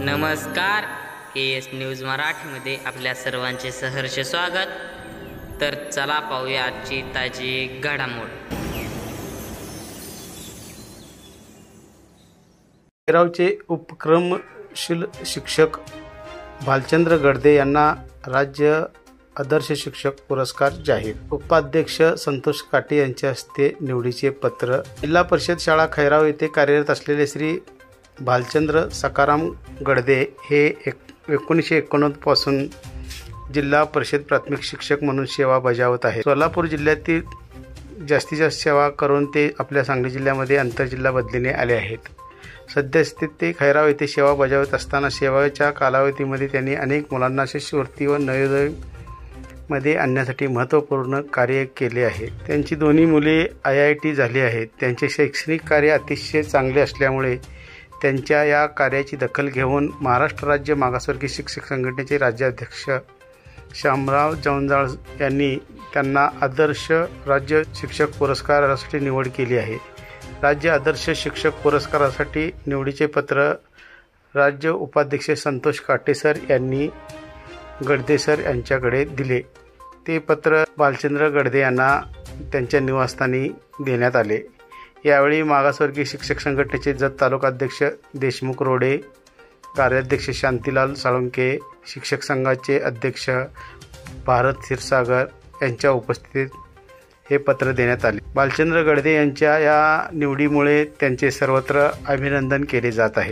नमस्कार, KS news मराठीमध्ये आपल्या सर्वांचे सहर्ष स्वागत। तर चला पाहूया आजची ताजी घडामोड। खैरावचे उपक्रमशील शिक्षक भालचंद्र गडदे यांना राज्य आदर्श शिक्षक पुरस्कार जाहीर। उपाध्यक्ष संतोष काटे यांच्या हस्ते निवडीचे पत्र। जिल्हा परिषद शाळा खैराव येथे कार्यरत असलेले श्री भालचंद्र सकाराम गडदे हे 1989 पासून जिल्हा परिषद प्राथमिक शिक्षक म्हणून सेवा बजावत आहेत। सोलापूर जिल्ह्यातील जास्तीत जास्त सेवा करून ते आपल्या सांगली जिल्ह्यामध्ये आंतरजिल्हा बदलीने आले आहेत। सद्यस्थितीत ते खैराव येथे सेवा बजावत असताना सेवेच्या कालावधीमध्ये त्यांनी अनेक मुलांना शिष्यवृत्ती व नवोदयमध्ये आणण्यासाठी महत्त्वपूर्ण कार्य केले आहे। त्यांची दोन्ही मुले IIT झाली आहेत। त्यांचे शैक्षणिक कार्य अतिशय चांगले असल्यामुळे त्यांच्या या कार्याची दखल घेऊन महाराष्ट्र राज्य मागासवर्गीय शिक्षक संघटनेचे राज्याध्यक्ष शामराव जवंजाळ यांनी त्यांना आदर्श राज्य शिक्षक पुरस्कारासाठी निवड केली आहे। राज्य आदर्श शिक्षक पुरस्कारासाठी निवडीचे पत्र राज्य उपाध्यक्ष संतोष काटे सर यांनी गडदे सर यांच्याकडे दिले। ते पत्र भालचंद्र गडदे यांना त्यांच्या निवासस्थानी देण्यात आले। यावेळी मागासवर्गीय शिक्षक संघटनेचे जत तालुकाध्यक्ष देशमुख रोडे, कार्याध्यक्ष शांतीलाल साळुंके, शिक्षक संघाचे अध्यक्ष भारत क्षीरसागर यांच्या उपस्थितीत हे पत्र देण्यात आले। भालचंद्र गडदे यांच्या या निवडीमुळे त्यांचे सर्वत्र अभिनंदन केले जात आहे।